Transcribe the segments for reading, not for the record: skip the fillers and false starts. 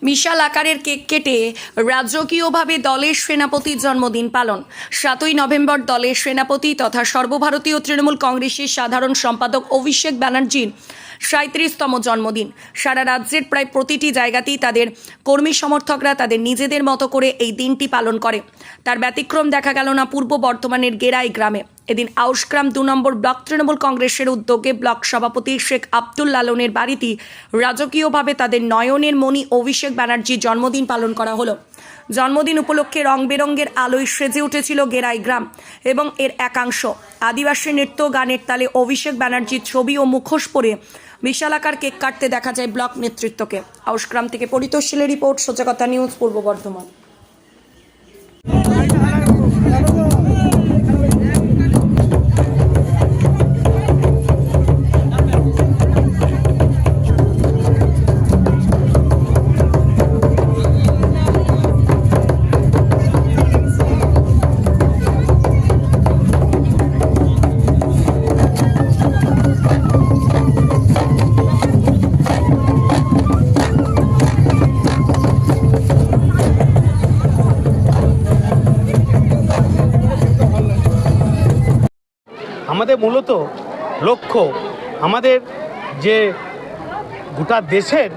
বিশাল আকারের কেক কেটে রাজকীয়ভাবে দলের সেনাপতির জন্মদিন পালন। 7ই নভেম্বর দলের সেনাপতি তথা সর্বভারতীয় তৃণমূল কংগ্রেসের সাধারণ সম্পাদক অভিষেক ব্যানার্জির 37তম জন্মদিন। সারা রাজ্যের প্রায় প্রতিটি জায়গাতেই তাদের কর্মী সমর্থকরা তাদের নিজেদের মতো করে এই দিনটি পালন করে। তার ব্যতিক্রম দেখা গেল না পূর্ব বর্ধমানের গেরাই গ্রামে। এদিন আউশগ্রাম 2 নম্বর ব্লক তৃণমূল কংগ্রেসের উদ্যোগে ব্লক সভাপতি শেখ আব্দুল লালনের বাড়িতে রাজকীয়ভাবে তাদের নয়নের মণি অভিষেক ব্যানার্জির জন্মদিন পালন করা হলো। জন্মদিন উপলক্ষে রং বেরঙের আলোয় সেজে উঠেছিল গেরাই গ্রাম এবং এর একাংশ। আদিবাসী নৃত্য গানের তালে অভিষেক ব্যানার্জির ছবি ও মুখোশ পরে বিশালাকার কেক কাটতে দেখা যায় ব্লক নেতৃত্বকে। আউশগ্রাম থেকে পরিতোষের রিপোর্ট, সচেতনতা নিউজ, পূর্ব বর্ধমান। আমাদের মূলত লক্ষ্য আমাদের যে গোটা দেশের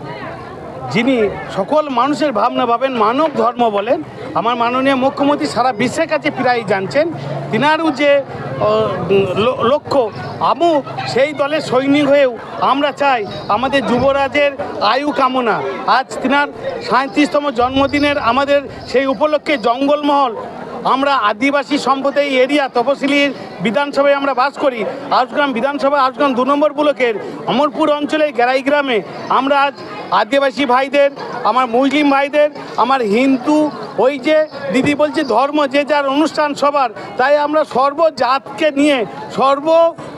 যিনি সকল মানুষের ভাবনা ভাবেন, মানব ধর্ম বলেন, আমার মাননীয় মুখ্যমন্ত্রী সারা বিশ্বের কাছে প্রায় জানছেন। তিনারও যে লক্ষ্য, আমু সেই দলের সৈনিক হয়েও আমরা চাই আমাদের যুবরাজের আয়ু কামনা। আজ তিনার 37তম জন্মদিনের আমাদের সেই উপলক্ষে জঙ্গলমহল, আমরা আদিবাসী সম্প্রদায় এরিয়া তপশিলির বিধানসভায় আমরা বাস করি। আউশগ্রাম বিধানসভা আউশগ্রাম 2 নম্বর ব্লকের অমরপুর অঞ্চলের গেরাই গ্রামে আমরা আজ আদিবাসী ভাইদের, আমার মুসলিম ভাইদের, আমার হিন্দু, ওই যে দিদি বলছে ধর্ম যে যার অনুষ্ঠান সবার, তাই আমরা সর্বজাতকে নিয়ে, সর্ব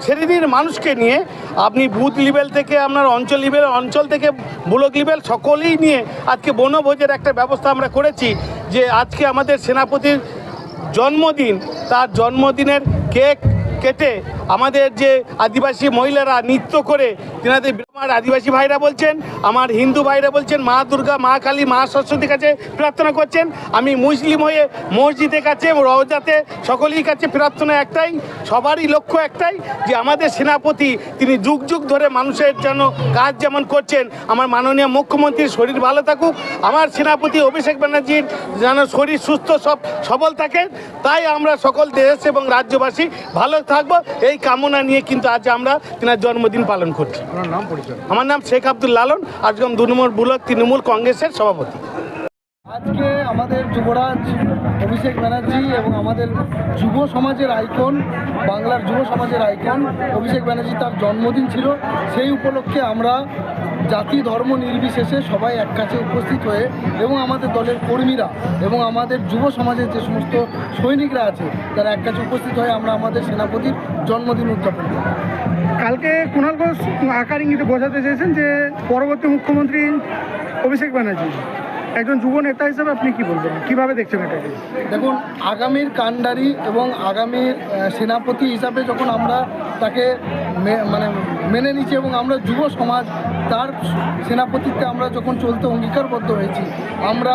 শ্রেণীর মানুষকে নিয়ে, আপনি বুথ লেভেল থেকে আপনার অঞ্চল লেভেল, অঞ্চল থেকে ব্লক লেভেল সকলেই নিয়ে আজকে বনভোজের একটা ব্যবস্থা আমরা করেছি। যে আজকে আমাদের সেনাপতির জন্মদিন, তার জন্মদিনের কেক কেটে আমাদের যে আদিবাসী মহিলারা নৃত্য করে তেনাদের, আমার আদিবাসী ভাইরা বলছেন, আমার হিন্দু ভাইরা বলছেন, মা দুর্গা, মা কালী, মা সরস্বতীর কাছে প্রার্থনা করছেন। আমি মুসলিম হয়ে মসজিদের কাছে, রওজাতে সকলের কাছে প্রার্থনা একটাই, সবারই লক্ষ্য একটাই, যে আমাদের সেনাপতি তিনি যুগ যুগ ধরে মানুষের জন্য কাজ যেমন করছেন, আমার মাননীয় মুখ্যমন্ত্রীর শরীর ভালো থাকুক, আমার সেনাপতি অভিষেক ব্যানার্জির যেন শরীর সুস্থ সবল থাকে, তাই আমরা সকল দেশ এবং রাজ্যবাসী ভালো থাকবো এই কামনা নিয়ে কিন্তু আজ আমরা তিনার জন্মদিন পালন করছি। আমার নাম শেখ আব্দুল লালন, আজগম 2 নম্বর ব্লক তৃণমূল কংগ্রেসের সভাপতি। আজকে আমাদের যুবরাজ অভিষেক ব্যানার্জি এবং আমাদের যুব সমাজের আইকন, বাংলার যুব সমাজের আইকন অভিষেক ব্যানার্জি, তার জন্মদিন ছিল। সেই উপলক্ষে আমরা জাতি ধর্ম নির্বিশেষে সবাই এক কাছে উপস্থিত হয়ে, এবং আমাদের দলের কর্মীরা এবং আমাদের যুব সমাজের যে সমস্ত সৈনিকরা আছে তারা এক কাছে উপস্থিত হয়ে আমরা আমাদের সেনাপতির জন্মদিন উদযাপন করি। কালকে কুণাল ঘোষ আকার ইঙ্গিতে বোঝাতে চেয়েছেন যে পরবর্তী মুখ্যমন্ত্রী অভিষেক ব্যানার্জি, একজন যুব নেতা হিসেবে আপনি কি বলবেন, কিভাবে দেখছেন এটাকে? দেখুন, আগামীর কাণ্ডারি এবং আগামীর সেনাপতি হিসাবে যখন আমরা তাকে মেনে নিচ্ছি এবং আমরা যুব সমাজ তার সেনাপতিত্বে আমরা যখন চলতে অঙ্গীকারবদ্ধ হয়েছি, আমরা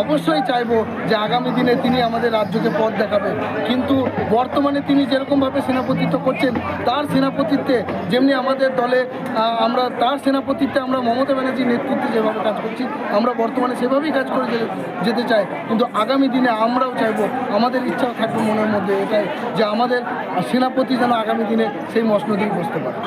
অবশ্যই চাইব যে আগামী দিনে তিনি আমাদের রাজ্যকে পথ দেখাবেন। কিন্তু বর্তমানে তিনি যেরকমভাবে সেনাপতিত্ব করছেন, তার সেনাপতিত্বে যেমনি আমাদের দলে আমরা তার সেনাপতিত্বে আমরা মমতা ব্যানার্জির নেতৃত্বে যেভাবে কাজ করছি, আমরা বর্তমানে সেভাবেই কাজ করে যেতে চাই। কিন্তু আগামী দিনে আমরাও চাইব, আমাদের ইচ্ছা থাকবে মনের মধ্যে এটাই, যে আমাদের সেনাপতি যেন আগামী দিনে সেই মসনদেই বসতে পারে।